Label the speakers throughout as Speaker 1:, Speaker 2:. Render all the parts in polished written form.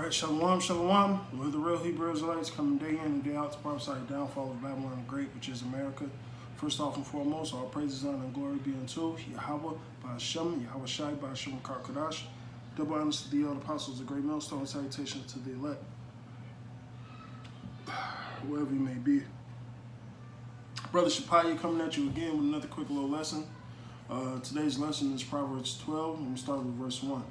Speaker 1: Alright, Shalom, Shalom. We're the real Hebrew Israelites coming day in and day out to prophesy the downfall of Babylon the Great, which is America. First off and foremost, all praises, honor, and glory be unto Yahweh, Ba'ashem, Yahweh Shai, Ba'ashem, Karkadash. Double honors to the elder apostles, the great millstone, salutations to the elect, wherever you may be. Brother Shapaya coming at you again with another quick little lesson. Today's lesson is Proverbs 12, and we start with verse 1.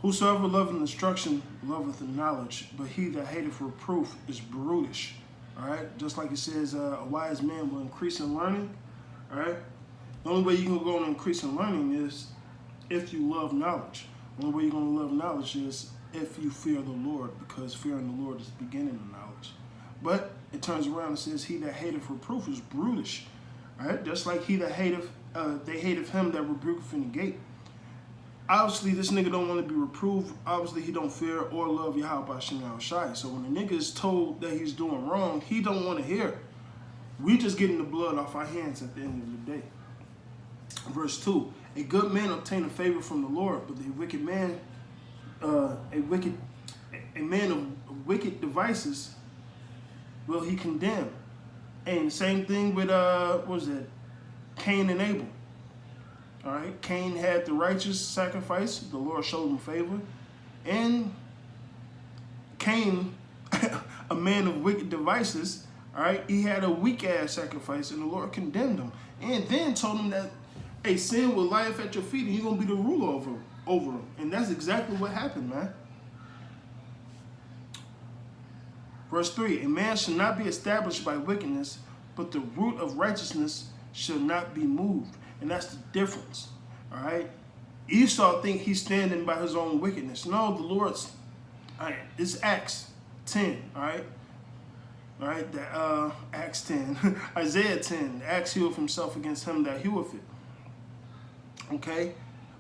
Speaker 1: Whosoever loveth instruction loveth knowledge, but he that hateth reproof is brutish. All right, just like it says, a wise man will increase in learning. All right, the only way you can go and increase in learning is if you love knowledge. The only way you're going to love knowledge is if you fear the Lord, because fearing the Lord is the beginning of knowledge. But it turns around and says, he that hateth reproof is brutish. All right, just like he that hateth, they hateth him that rebuketh in the gate. Obviously, this nigga don't want to be reproved. Obviously, he don't fear or love Yahweh Ba'ashem Shai. So when the nigga is told that he's doing wrong, he don't want to hear it. We just getting the blood off our hands at the end of the day. Verse 2, a good man obtaineth favor from the Lord, but the wicked man, a man of wicked devices will he condemn. And same thing with, what was that, Cain and Abel. All right, Cain had the righteous sacrifice. The Lord showed him favor. And Cain, a man of wicked devices, all right, he had a weak-ass sacrifice, and the Lord condemned him. And then told him that, hey, sin will lie at your feet, and you're going to be the ruler over him. And that's exactly what happened, man. Verse 3, a man shall not be established by wickedness, but the root of righteousness shall not be moved. And that's the difference, all right? Esau think he's standing by his own wickedness. No, the Lord's, all right, it's Acts 10, all right? All right, that, Acts 10, Isaiah 10, Acts healeth himself against him that heweth it, okay?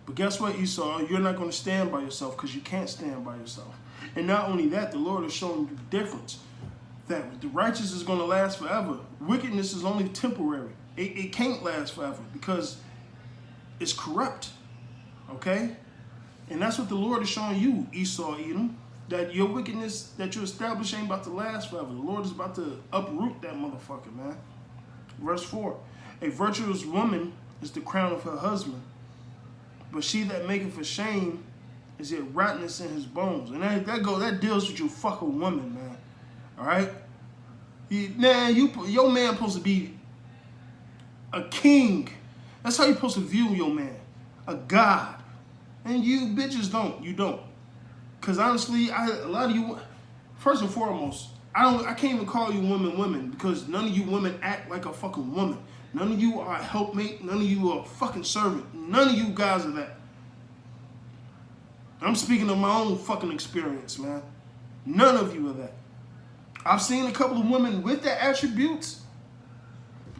Speaker 1: But guess what, Esau? You're not going to stand by yourself because you can't stand by yourself. And not only that, the Lord is showing you the difference, that the righteous is going to last forever. Wickedness is only temporary. It can't last forever because it's corrupt, okay? And that's what the Lord is showing you, Esau, Edom, that your wickedness that you establish ain't about to last forever. The Lord is about to uproot that motherfucker, man. Verse 4, a virtuous woman is the crown of her husband, but she that maketh a shame is yet rottenness in his bones. And that deals with your fucking woman, man, all right? Your man supposed to be a king. That's how you're supposed to view your man. A god. And you bitches don't. You don't. Because honestly, a lot of you, first and foremost, I can't even call you women because none of you women act like a fucking woman. None of you are a helpmate. None of you are a fucking servant. None of you guys are that. I'm speaking of my own fucking experience, man. None of you are that. I've seen a couple of women with their attributes.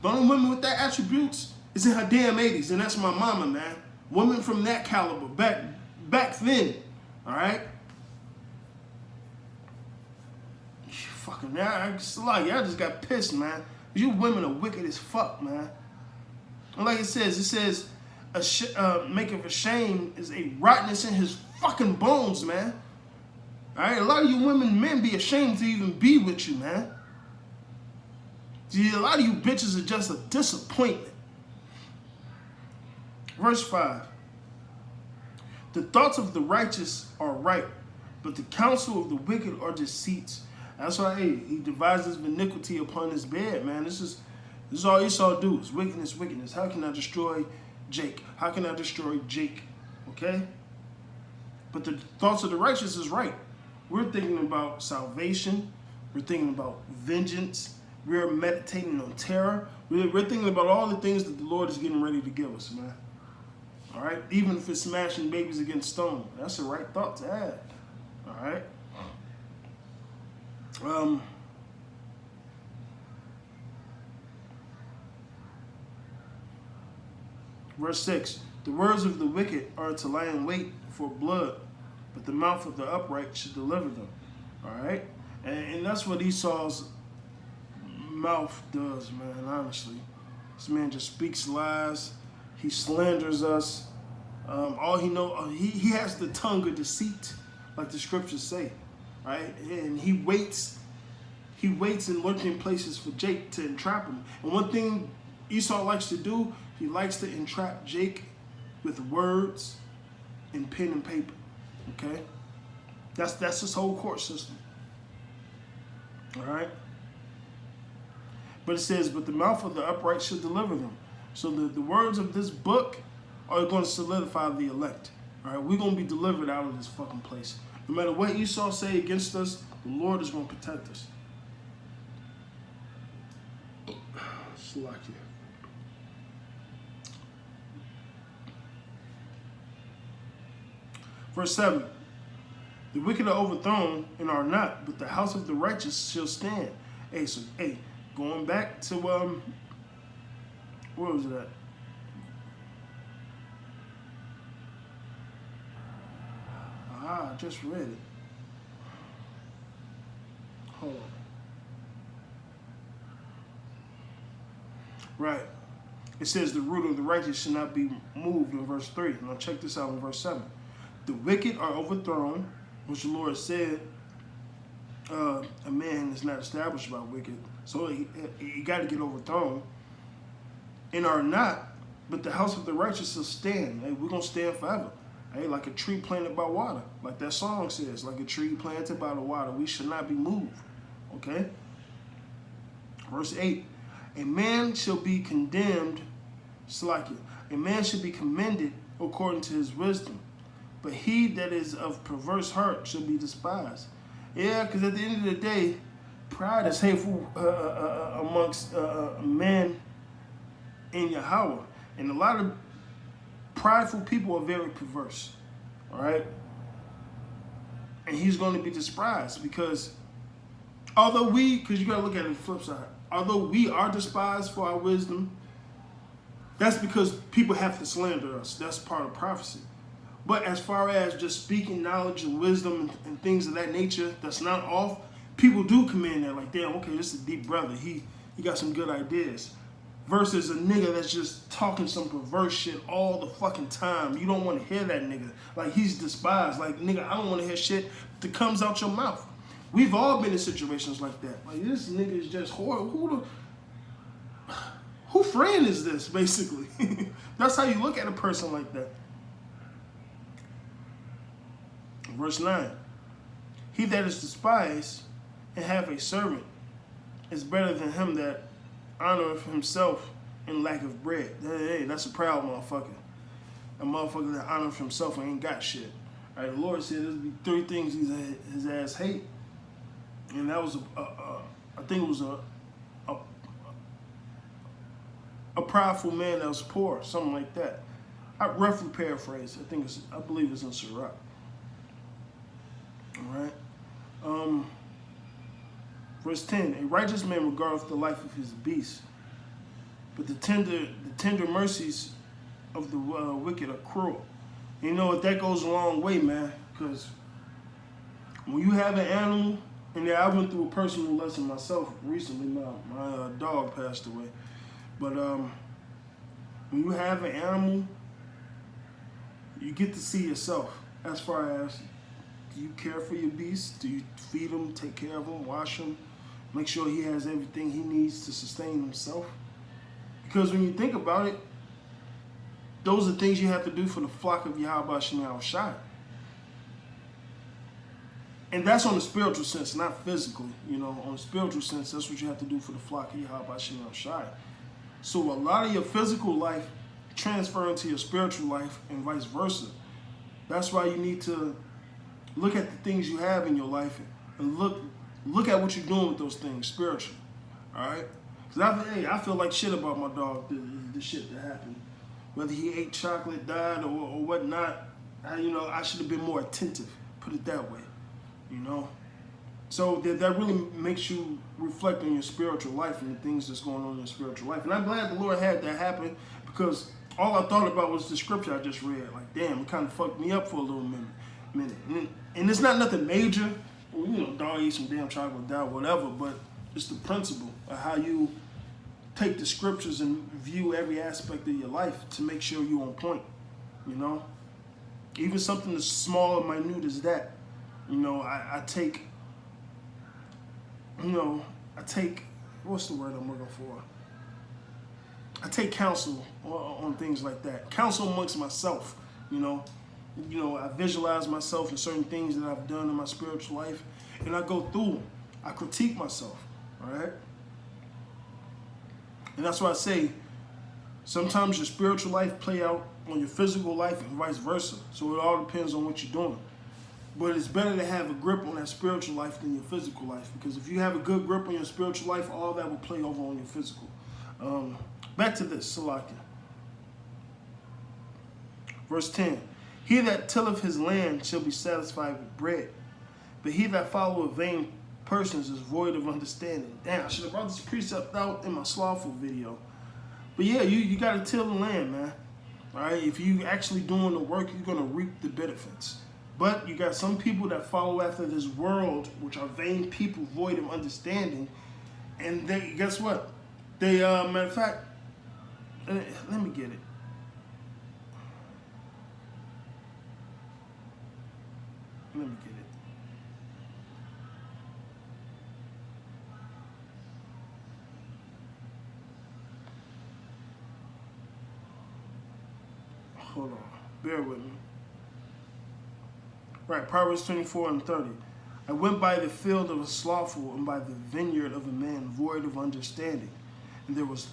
Speaker 1: The only women with that attributes is in her damn 80s, and that's my mama, man. Women from that caliber, back then, all right? Fucking, y'all just got pissed, man. You women are wicked as fuck, man. And like it says, maketh a shame is a rottenness in his fucking bones, man. All right, a lot of you men be ashamed to even be with you, man. See, a lot of you bitches are just a disappointment. Verse 5. The thoughts of the righteous are right, but the counsel of the wicked are deceits. That's why, hey, he devises iniquity upon his bed, man. This is all Esau do, is wickedness, wickedness. How can I destroy Jake? How can I destroy Jake? Okay? But the thoughts of the righteous is right. We're thinking about salvation. We're thinking about vengeance. We're meditating on terror. We're thinking about all the things that the Lord is getting ready to give us, man. All right? Even if it's smashing babies against stone. That's the right thought to add. All right? Verse 6. The words of the wicked are to lie in wait for blood, but the mouth of the upright should deliver them. All right? And that's what Esau's mouth does, man, honestly. This man just speaks lies. He slanders us. All he has the tongue of deceit. like the scriptures say, right? And he waits in lurking places for Jake to entrap him. And one thing Esau likes to do, he likes to entrap Jake with words and pen and paper. Okay? That's his whole court system. All right? But it says, but the mouth of the upright shall deliver them. So the words of this book are going to solidify the elect. All right? We're going to be delivered out of this fucking place. No matter what Esau say against us, the Lord is going to protect us. Slack you. Verse 7. The wicked are overthrown and are not, but the house of the righteous shall stand. Hey, going back to where was it at? I just read it. Hold on. Right. It says the root of the righteous should not be moved in verse 3. Now check this out in verse 7. The wicked are overthrown, which the Lord said a man is not established by wicked. So he got to get overthrown. And are not, but the house of the righteous will stand. Hey, we're going to stand forever. Hey, like a tree planted by water. Like that song says, like a tree planted by the water. We should not be moved. Okay? Verse 8. A man shall be condemned, Slakia. A man shall be commended according to his wisdom. But he that is of perverse heart shall be despised. Yeah, because at the end of the day, pride is hateful amongst men in Yahweh. And a lot of prideful people are very perverse. All right? And he's going to be despised because although because you got to look at it on the flip side. Although we are despised for our wisdom, that's because people have to slander us. That's part of prophecy. But as far as just speaking knowledge and wisdom and things of that nature that's not off, people do come in there like, damn, okay, this is a deep brother. He got some good ideas. Versus a nigga that's just talking some perverse shit all the fucking time. You don't want to hear that nigga. Like, he's despised. Like, nigga, I don't want to hear shit that comes out your mouth. We've all been in situations like that. Like, this nigga is just horrible. Who friend is this, basically? That's how you look at a person like that. Verse 9. He that is despised and have a servant is better than him that honoreth himself in lack of bread. Hey, that's a proud motherfucker. A motherfucker that honoreth himself and ain't got shit. All right, the Lord said there'll be 3 things his ass hate. And that was I think it was a prideful man that was poor, something like that. I roughly paraphrase. I believe it's in Sirach. All right. Verse 10. A righteous man regardeth the life of his beast, but the tender mercies of the wicked are cruel. You know what? That goes a long way, man. Because when you have an animal. And yeah, I went through a personal lesson myself recently. My dog passed away. But when you have an animal, you get to see yourself as far as, do you care for your beast? Do you feed him, take care of him, wash him, make sure he has everything he needs to sustain himself? Because when you think about it, those are things you have to do for the flock of Yahweh Shem Shai. And that's on the spiritual sense, not physically. You know, on the spiritual sense, that's what you have to do for the flock of Yahweh Shem Shai. So a lot of your physical life transfer into your spiritual life and vice versa. That's why you need to look at the things you have in your life and look at what you're doing with those things spiritually. All right? Because I feel like shit about my dog, the shit that happened. Whether he ate chocolate, died, or whatnot, I should have been more attentive, put it that way. You know, so that really makes you reflect on your spiritual life and the things that's going on in your spiritual life. And I'm glad the Lord had that happen because all I thought about was the scripture I just read. Like, damn, it kind of fucked me up for a little minute. And it's not nothing major. Dog eat some damn chocolate, die, whatever. But it's the principle of how you take the scriptures and view every aspect of your life to make sure you're on point. You know, even something as small and minute as that. You know, I take, what's the word I'm looking for? I take counsel on things like that. Counsel amongst myself, you know. I visualize myself in certain things that I've done in my spiritual life, and I go through them. I critique myself, all right? And that's why I say sometimes your spiritual life play out on your physical life and vice versa. So it all depends on what you're doing. But it's better to have a grip on that spiritual life than your physical life, because if you have a good grip on your spiritual life, all that will play over on your physical. Back to this, Salakia. Verse 10. He that tilleth his land shall be satisfied with bread, but he that followeth vain persons is void of understanding. Damn, I should have brought this precept out in my slothful video. But yeah, you got to till the land, man. All right, if you actually doing the work, you're going to reap the benefits. But you got some people that follow after this world, which are vain people, void of understanding. And they, guess what? They, matter of fact, let me get it. Let me get it. Hold on. Bear with me. Right, Proverbs 24:30. I went by the field of a slothful and by the vineyard of a man void of understanding. And there was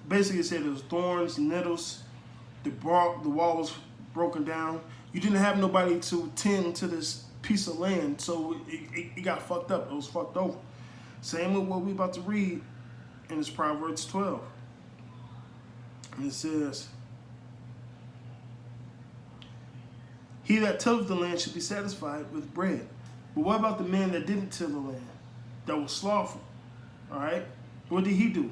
Speaker 1: basically it said there was thorns, nettles, the wall was broken down. You didn't have nobody to tend to this piece of land, so it got fucked up. It was fucked over. Same with what we about to read in this Proverbs 12. And it says, he that tilleth the land should be satisfied with bread. But what about the man that didn't till the land, that was slothful? All right? What did he do?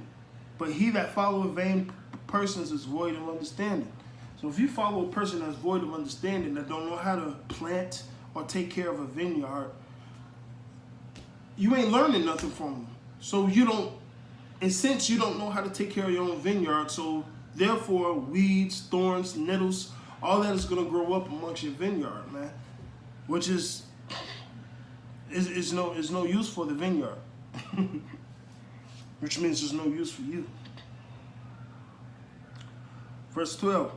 Speaker 1: But he that followeth vain persons is void of understanding. So if you follow a person that's void of understanding, that don't know how to plant or take care of a vineyard, you ain't learning nothing from them. So you don't, in sense, you don't know how to take care of your own vineyard. So therefore, weeds, thorns, nettles, all that is going to grow up amongst your vineyard, man. Which is no use for the vineyard. Which means there's no use for you. Verse 12.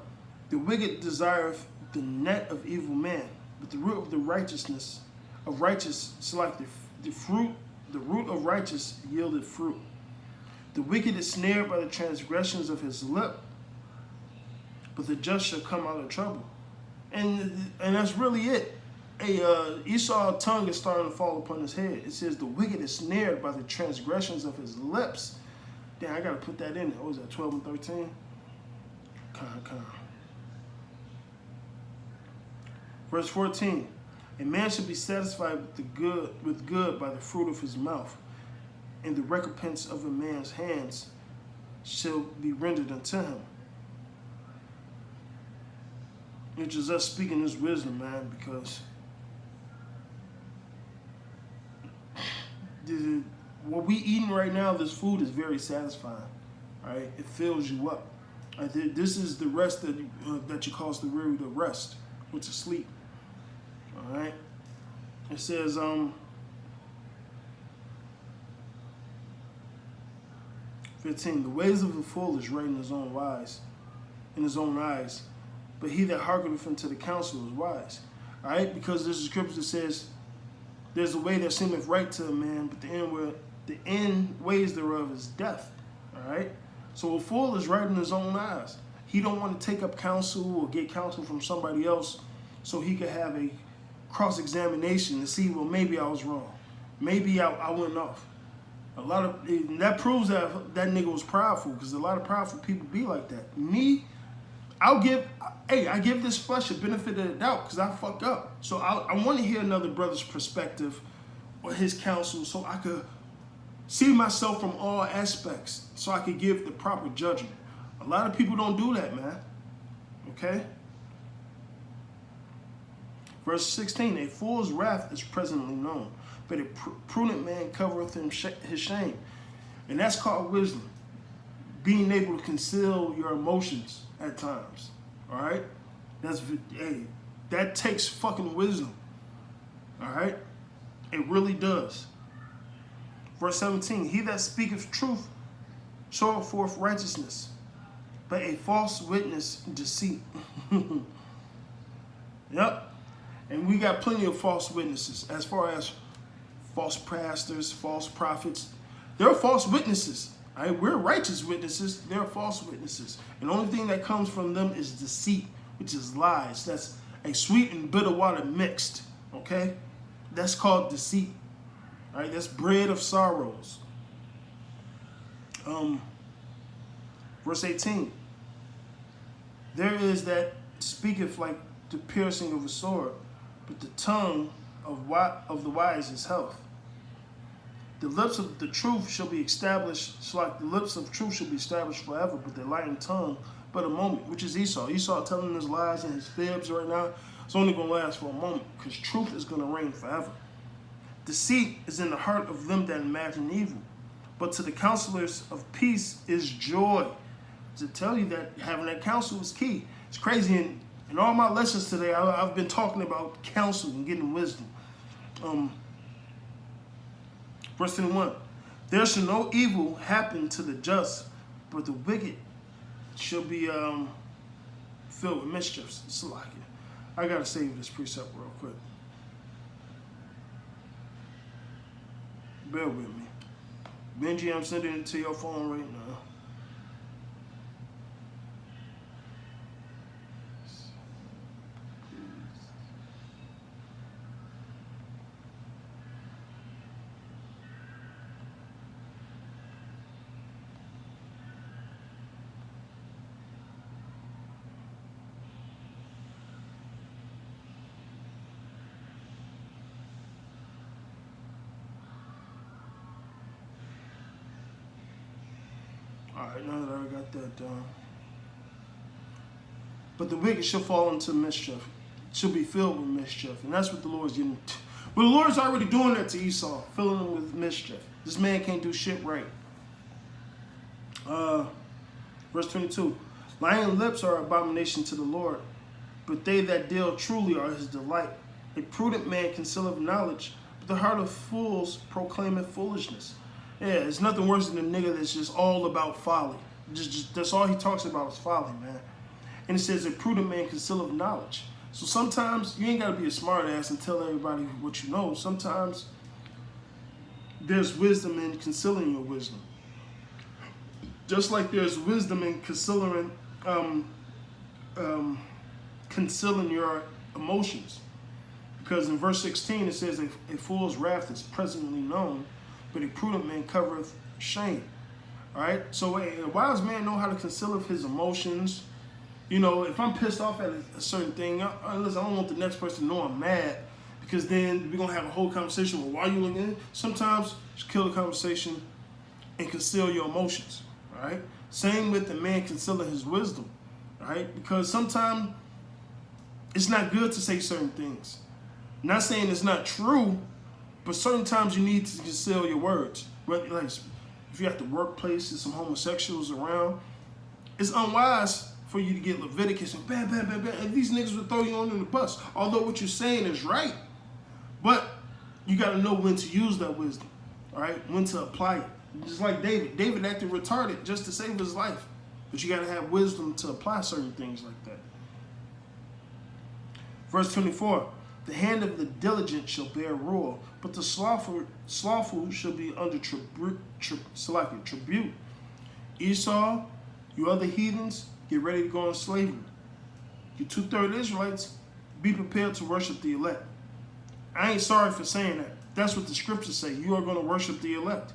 Speaker 1: The wicked desireth the net of evil man, but the root of the righteous select the root of righteous yielded fruit. The wicked is snared by the transgressions of his lip, but the just shall come out of trouble. And that's really it. Esau's tongue is starting to fall upon his head. It says the wicked is snared by the transgressions of his lips. Damn, I gotta put that in there. What was that, 12 and 13? Come. Verse 14. A man should be satisfied with good by the fruit of his mouth, and the recompense of a man's hands shall be rendered unto him. Which is us speaking this wisdom, man, because what we eating right now, this food is very satisfying. All right, it fills you up. This is the rest that you cause the weary to rest, or to sleep. All right. It says, 15. The ways of the fool is right in his own eyes, but he that hearkeneth unto the counsel is wise. All right, because there's a scripture that says, there's a way that seemeth right to a man, but the end ways thereof is death. All right, so a fool is right in his own eyes. He don't want to take up counsel or get counsel from somebody else, so he could have a cross-examination to see, well, maybe I was wrong, maybe I went off. That proves that nigga was prideful, because a lot of prideful people be like that. Me, I give this flesh a benefit of the doubt because I fuck up. So I want to hear another brother's perspective or his counsel, so I could see myself from all aspects, so I could give the proper judgment. A lot of people don't do that, man. Okay? Verse 16, a fool's wrath is presently known, but a prudent man covereth his shame. And that's called wisdom. Being able to conceal your emotions at times. All right? That takes fucking wisdom. All right? It really does. Verse 17, he that speaketh truth showeth forth righteousness, but a false witness deceit. Yep. And we got plenty of false witnesses as far as false pastors, false prophets. They're false witnesses. Right? We're righteous witnesses. They're false witnesses. And the only thing that comes from them is deceit, which is lies. That's a sweet and bitter water mixed. Okay? That's called deceit. All right? That's bread of sorrows. Verse 18. There is that speaketh like the piercing of a sword, but the tongue of the wise is health. The lips of the truth shall be established, so like the lips of truth shall be established forever, but the lying tongue but a moment, which is Esau. Esau telling his lies and his fibs right now, it's only going to last for a moment, because truth is going to reign forever. Deceit is in the heart of them that imagine evil, but to the counselors of peace is joy. To tell you that having that counsel is key. It's crazy. In all my lessons today, I've been talking about counsel and getting wisdom. Verse 21, there shall no evil happen to the just, but the wicked shall be filled with mischiefs. Salakia. I got to save this precept real quick. Bear with me. Benji, I'm sending it to your phone right now. All right, now that I got that done. But the wicked shall fall into mischief, shall be filled with mischief. And that's what the Lord's getting. But the Lord's already doing that to Esau, filling him with mischief. This man can't do shit right. Verse 22. Lying lips are abomination to the Lord, but they that deal truly are his delight. A prudent man concealeth knowledge, but the heart of fools proclaimeth foolishness. Yeah, it's nothing worse than a nigga that's just all about folly. Just that's all he talks about is folly, man. And it says a prudent man concealeth knowledge. So sometimes you ain't got to be a smart ass and tell everybody what you know. Sometimes there's wisdom in concealing your wisdom. Just like there's wisdom in concealing your emotions. Because in verse 16 it says a fool's wrath is presently known, but a prudent man covereth shame. All right? So a wise man know how to conceal his emotions. You know, if I'm pissed off at a certain thing, listen, I don't want the next person to know I'm mad, because then we're going to have a whole conversation. Well, why are you looking at it? Sometimes just kill the conversation and conceal your emotions. All right? Same with the man concealing his wisdom. All right? Because sometimes it's not good to say certain things. I'm not saying it's not true, but certain times you need to conceal your words. Like if you're at the workplace, there's some homosexuals around, it's unwise for you to get Leviticus and bam, bam, bam, bam, and these niggas will throw you under the bus. Although what you're saying is right, but you got to know when to use that wisdom, all right? When to apply it. Just like David. David acted retarded just to save his life, but you got to have wisdom to apply certain things like that. Verse 24. The hand of the diligent shall bear rule, but the slothful shall be under tribute. Esau, you other heathens, get ready to go on slavery. You 2/3 Israelites, be prepared to worship the elect. I ain't sorry for saying that. That's what the scriptures say. You are going to worship the elect.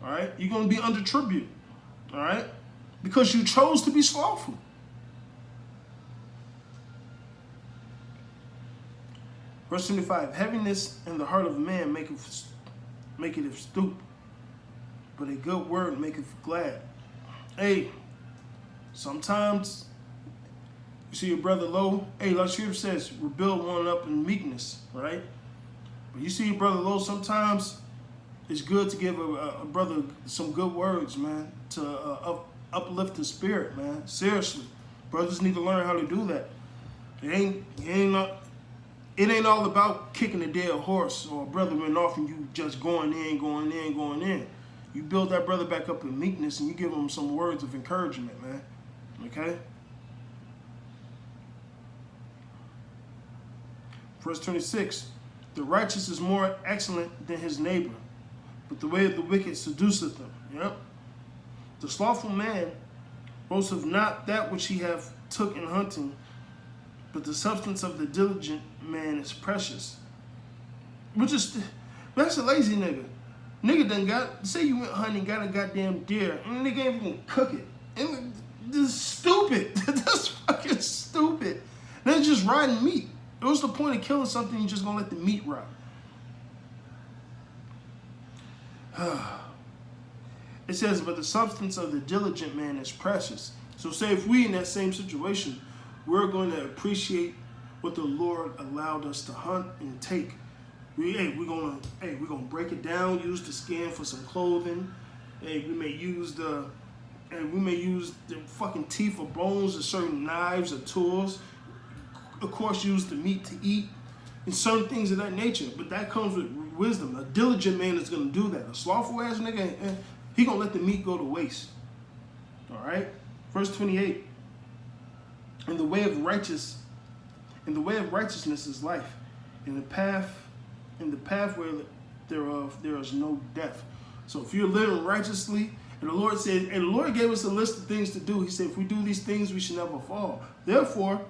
Speaker 1: All right? You're going to be under tribute. All right? Because you chose to be slothful. Verse 25, heaviness in the heart of man maketh stoop, but a good word maketh glad. Hey, sometimes you see your brother low. Hey, like scripture says, we build one up in meekness, right? But you see your brother low, sometimes it's good to give a brother some good words, man, to uplift his spirit, man. Seriously, brothers need to learn how to do that. It ain't all about kicking a dead horse or a brother went off and you just going in. You build that brother back up in meekness and you give him some words of encouragement, man. Okay? Verse 26, the righteous is more excellent than his neighbor, but the way of the wicked seduceth them. Yep. The slothful man boasteth not that which he hath took in hunting, but the substance of the diligent man is precious. That's a lazy nigga. Nigga done say you went hunting, got a goddamn deer, and nigga ain't even cook it. And this is stupid. That's fucking stupid. That's just riding meat. What's the point of killing something you just gonna let the meat rot? It says, but the substance of the diligent man is precious. So say if we in that same situation, we're going to appreciate what the Lord allowed us to hunt and take. We're gonna break it down, use the skin for some clothing. We may use the fucking teeth or bones of certain knives or tools. Of course, use the meat to eat and certain things of that nature. But that comes with wisdom. A diligent man is gonna do that. A slothful ass nigga, he gonna let the meat go to waste. All right. Verse 28. And the way of righteousness is life. In the pathway thereof there is no death. So if you're living righteously, and the Lord said, and the Lord gave us a list of things to do. He said, if we do these things, we should never fall. Therefore,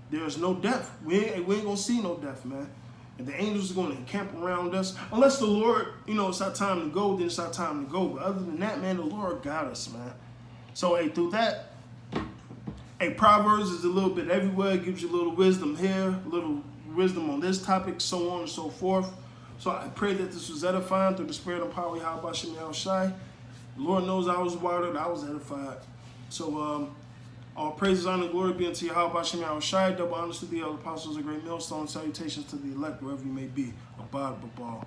Speaker 1: there is no death. We ain't gonna see no death, man. And the angels are gonna encamp around us. Unless the Lord, it's our time to go, then it's our time to go. But other than that, man, the Lord got us, man. So, through that, Proverbs is a little bit everywhere. It gives you a little wisdom here, a little wisdom on this topic, so on and so forth. So I pray that this was edifying through the spirit and power of Yahweh Shem Yahweh Shai. The Lord knows I was watered, I was edified. So, all praises, honor, and glory be unto Yahweh Shem Yahweh Shai. Double honors to the other apostles, a great millstone. Salutations to the elect, wherever you may be. Abad Babal.